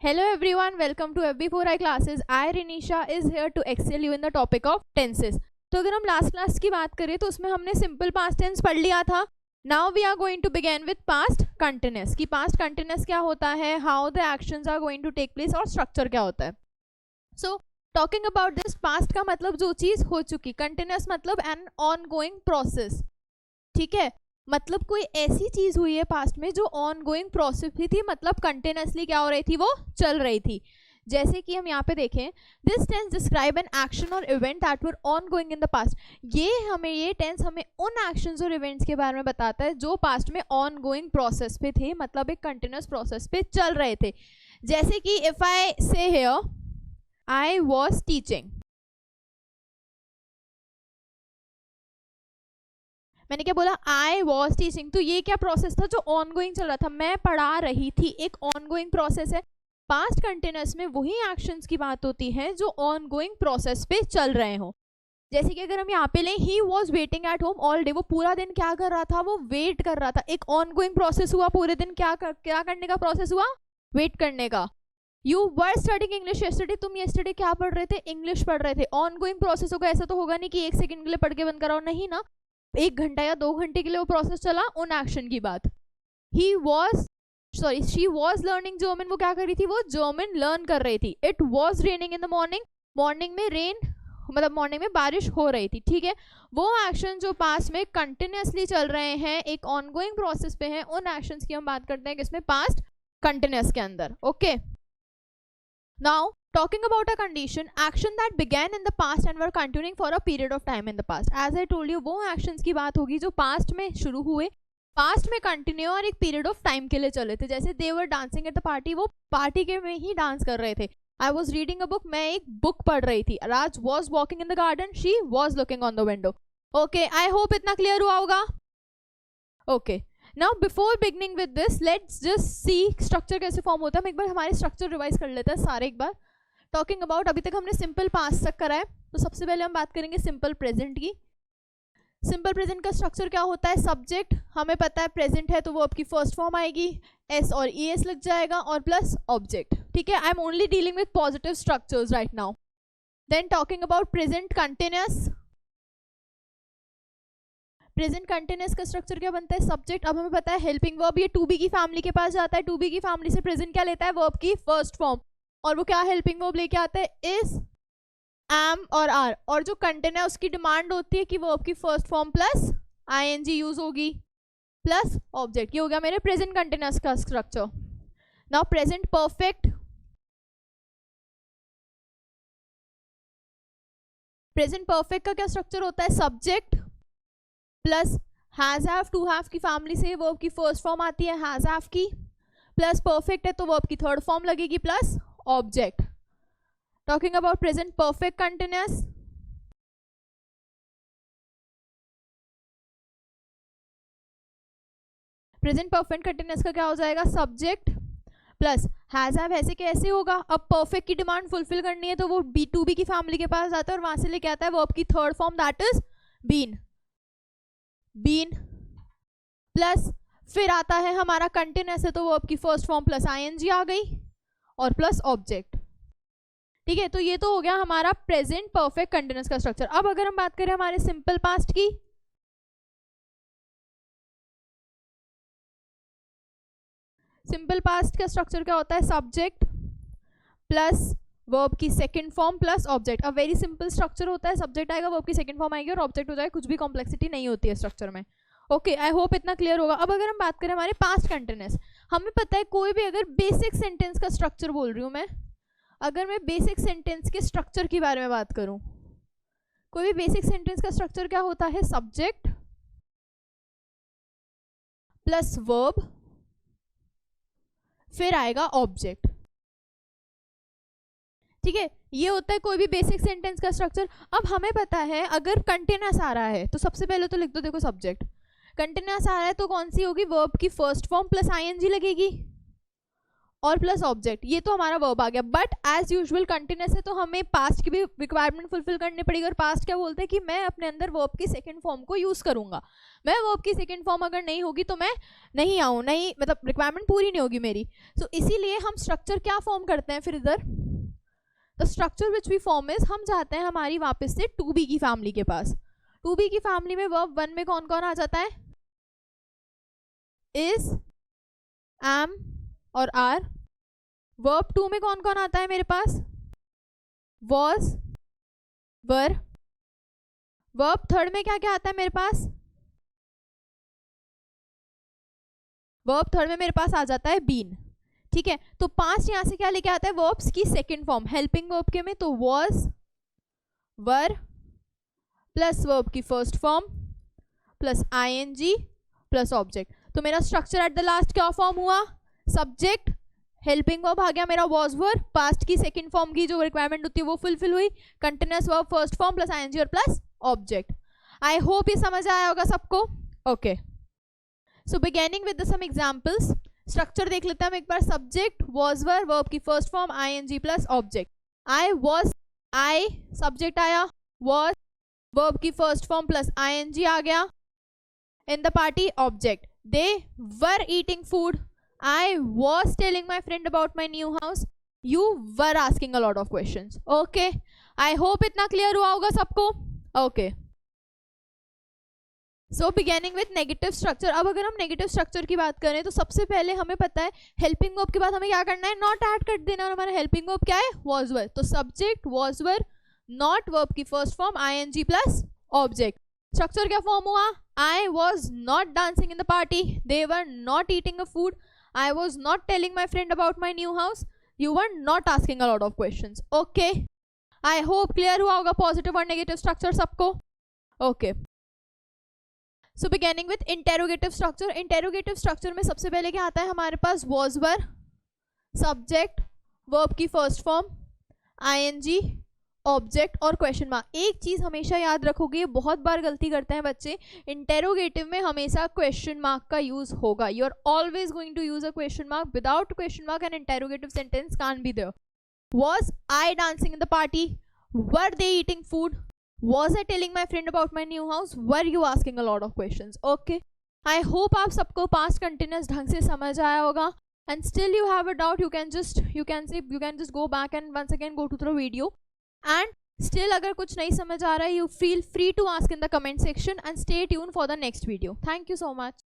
Hello everyone, welcome to FB4I classes. I Renisha is here to excel you in the topic of tenses. तो अगर हम last class की बात करें तो उसमें हमने सिंपल पास्ट टेंस पढ़ लिया था. Now we are going to begin with past continuous. कि पास्ट कंटिन्यूअस क्या होता है, how the actions are going to take place और स्ट्रक्चर क्या होता है. So talking about this, past का मतलब जो चीज हो चुकी, कंटिन्यूअस मतलब एन ऑन गोइंग प्रोसेस. ठीक है, मतलब कोई ऐसी चीज हुई है पास्ट में जो ऑन गोइंग प्रोसेस भी थी, मतलब कंटिन्यूअसली क्या हो रही थी, वो चल रही थी. जैसे कि हम यहाँ पे देखें, this tense describe an action और event that were ongoing in the past. ये टेंस हमें उन एक्शंस और इवेंट्स के बारे में बताता है जो पास्ट में ऑन गोइंग प्रोसेस पे थे, मतलब एक कंटिन्यूअस प्रोसेस पे चल रहे थे. जैसे कि इफ आई से हियर आई वॉज टीचिंग, मैंने क्या बोला, आई वॉज टीचिंग. तो ये क्या प्रोसेस था जो ऑन गोइंग चल रहा था, मैं पढ़ा रही थी, एक ऑन गोइंग प्रोसेस है. पास्ट कंटिन्यूअस में वही एक्शंस की बात होती है जो ऑन गोइंग प्रोसेस पे चल रहे हो. जैसे कि अगर हम यहाँ पे लें, he was waiting at home all day, वो पूरा दिन क्या कर रहा था, वो वेट कर रहा था. एक ऑन गोइंग प्रोसेस हुआ, पूरे दिन क्या करने का प्रोसेस हुआ, वेट करने का. You were studying English yesterday, तुम यस्टरडे क्या पढ़ रहे थे, इंग्लिश पढ़ रहे थे. ऑन गोइंग प्रोसेस होगा, ऐसा तो होगा नहीं कि 1 सेकंड के लिए पढ़ के बंद कराओ, नहीं ना, 1 घंटा या 2 घंटे के लिए वो प्रोसेस चला, उन एक्शन की बात. शी वॉज लर्निंग जर्मन, वो क्या कर रही थी, वो जर्मन लर्न कर रही थी. It was raining in the morning, morning में रेन मतलब मॉर्निंग में बारिश हो रही थी. ठीक है, वो एक्शन जो पास्ट में कंटिन्यूअसली चल रहे हैं, एक ऑनगोइंग प्रोसेस पे हैं, उन एक्शंस की हम बात करते हैं किसमें, पास्ट कंटिन्यूअस के अंदर. Okay, now talking about a condition, action that began in the past and were continuing for a period of time in the past. As I told you, वो actions की बात होगी जो past में शुरू हुए, past में continue और एक period of time के लिए चले थे. जैसे they were dancing at the party, वो party के में ही डांस कर रहे थे. I was reading a book, मैं एक book पढ़ रही थी. Raj was walking in the garden, she was looking on the window. Okay, I hope इतना clear हुआ होगा. Okay, now before beginning with this, let's just see structure कैसे form होता है. हम एक बार हमारे structure revise कर लेते हैं सारे एक बार. टॉकिंग अबाउट, अभी तक हमने सिंपल पास्ट तक करा है, तो सबसे पहले हम बात करेंगे सिंपल प्रेजेंट की. सिंपल प्रेजेंट का स्ट्रक्चर क्या होता है, सब्जेक्ट हमें पता है प्रेजेंट है तो वो आपकी फर्स्ट फॉर्म आएगी, एस और ई एस लग जाएगा और प्लस ऑब्जेक्ट. ठीक है, I am only dealing with positive structures right now. Then talking about present continuous, present continuous का स्ट्रक्चर क्या बनता है, सब्जेक्ट. अब हमें पता है हेल्पिंग वर्ब, ये टू बी की फैमिली के पास जाता है. टू बी की फैमिली से प्रेजेंट क्या लेता है, वर्ब की फर्स्ट फॉर्म, और वो क्या हेल्पिंग वर्ब लेके आता है, इज, एम और आर. और जो कंटेंट है उसकी डिमांड होती है कि वर्ब की first form plus I N G use होगी प्लस ऑब्जेक्ट. ये हो गया मेरे प्रेजेंट कंटिन्यूअस का structure. Now present perfect, present perfect का क्या स्ट्रक्चर होता है, subject plus has have, to have की फैमिली से वर्ब की फर्स्ट फॉर्म आती है हैज हैव की, प्लस परफेक्ट है तो वर्ब की थर्ड फॉर्म लगेगी plus object. Talking about present perfect continuous, present perfect continuous का क्या हो जाएगा, सब्जेक्ट प्लस हैज हैव. ऐसे कैसे होगा, अब परफेक्ट की डिमांड फुलफिल करनी है तो वो बी टू बी की फैमिली के पास जाता है और वहां से लेके आता है वर्ब की third form that is been, been plus फिर आता है हमारा कंटिन्यूअस है तो वर्ब की फर्स्ट फॉर्म प्लस आईएनजी आ गई और प्लस ऑब्जेक्ट. ठीक है, तो ये तो हो गया हमारा प्रेजेंट परफेक्ट कंटिन्यूअस का स्ट्रक्चर. अब अगर हम बात करें हमारे सिंपल पास्ट की, सिंपल पास्ट का स्ट्रक्चर क्या होता है, सब्जेक्ट प्लस वर्ब की सेकंड फॉर्म प्लस ऑब्जेक्ट. अब वेरी सिंपल स्ट्रक्चर होता है, सब्जेक्ट आएगा, वर्ब की सेकंड फॉर्म आएगी और ऑब्जेक्ट हो जाएगा. कुछ भी कॉम्प्लेक्सिटी नहीं होती है स्ट्रक्चर में. ओके, आई होप इतना क्लियर होगा. अब अगर हम बात करें हमारे पास्ट कंटिन्यूअस, हमें पता है कोई भी अगर बेसिक सेंटेंस का स्ट्रक्चर बोल रही हूँ मैं, अगर मैं बेसिक सेंटेंस के स्ट्रक्चर के बारे में बात करूं, कोई भी बेसिक सेंटेंस का स्ट्रक्चर क्या होता है, सब्जेक्ट प्लस वर्ब फिर आएगा ऑब्जेक्ट. ठीक है, ये होता है कोई भी बेसिक सेंटेंस का स्ट्रक्चर. अब हमें पता है अगर कंटिन्यूअस आ रहा है तो सबसे पहले तो लिख दो, देखो सब्जेक्ट कंटिन्यूअस आ रहा है तो कौन सी होगी, वर्ब की फर्स्ट फॉर्म प्लस आईएनजी लगेगी और प्लस ऑब्जेक्ट, ये तो हमारा वर्ब आ गया। बट एज यूजुअल कंटिन्यूस है तो हमें पास्ट की भी रिक्वायरमेंट फुलफिल करनी पड़ेगी। और पास्ट क्या बोलते हैं कि मैं अपने अंदर वर्ब की सेकंड फॉर्म को यूज करूंगा। मैं वर्ब की सेकंड फॉर्म अगर नहीं होगी तो मैं नहीं आऊँ, नहीं मतलब रिक्वायरमेंट पूरी नहीं होगी मेरी। सो इसीलिए हम स्ट्रक्चर क्या फॉर्म करते हैं फिर इधर, the structure which we form is, हम जाते हैं हमारी वापस से टू बी की फैमिली के पास। टू बी की फैमिली में वर्ब वन में कौन कौन आ जाता है, इज, एम और आर। वर्ब टू में कौन कौन आता है मेरे पास, वॉज, वर। वर्ब थर्ड में क्या क्या आता है मेरे पास, वर्ब थर्ड में मेरे पास आ जाता है बीन। ठीक है, तो पास्ट यहां से क्या लेके आता है, वर्ब्स की सेकंड फॉर्म हेल्पिंग वर्ब के में, तो वॉज, वर प्लस वर्ब की first form plus I N G plus object. तो मेरा स्ट्रक्चर एट द लास्ट क्या फॉर्म हुआ, सब्जेक्ट, हेल्पिंग वर्ब आ गया मेरा वॉज वर, पास्ट की सेकंड फॉर्म की जो रिक्वायरमेंट होती है वो फुलफिल हुई, continuous verb first form plus I N G और प्लस ऑब्जेक्ट। आई होप ये समझ आया होगा सबको। Okay, so beginning with some examples, structure देख लेते हैं हम एक बार। सब्जेक्ट, वॉज वर, वर्ब की first form I N G plus object. I was, I subject आया, वॉज वर्ब की फर्स्ट फॉर्म प्लस आईएनजी आ गया, in the party object. They were eating food, I was telling my friend about my new house, you were asking a lot of questions. Okay, I hope इतना clear हुआ होगा सबको। Okay, so beginning with negative structure। अब अगर हम negative structure की बात करें तो सबसे पहले हमें पता है हेल्पिंग वर्ब के बाद हमें क्या करना है, नॉट ऐड कर देना। और हमारा हेल्पिंग वर्ब क्या है, was were। तो subject was were, not verb की first form ing plus object. Structure क्या फॉर्म हुआ, I was not dancing in the party, they were not eating a food, I was not telling my friend about my new house, you were not asking a lot of questions. Okay, I hope clear हुआ होगा positive और negative structure सबको। Okay, so beginning with interrogative structure। Interrogative structure में सबसे पहले क्या आता है हमारे पास, was were, सब्जेक्ट, वर्ब की फर्स्ट फॉर्म, ing, ऑब्जेक्ट और क्वेश्चन मार्क। एक चीज हमेशा याद रखोगे, बहुत बार गलती करते हैं बच्चे, इंटेरोगेटिव में हमेशा क्वेश्चन मार्क का यूज होगा। You are always going to use a question mark, without question mark an interrogative sentence can't be there. Was I dancing in the party, were they eating food, was I telling my friend about my new house, were you asking a lot of questions। Okay, I hope आप सबको past continuous ढंग से समझ आया होगा। And still you have a doubt, you can just go back and once again go to the video। And still अगर कुछ नहीं समझ आ रहा है, you feel free to ask in the comment section and stay tuned for the next video। Thank you so much।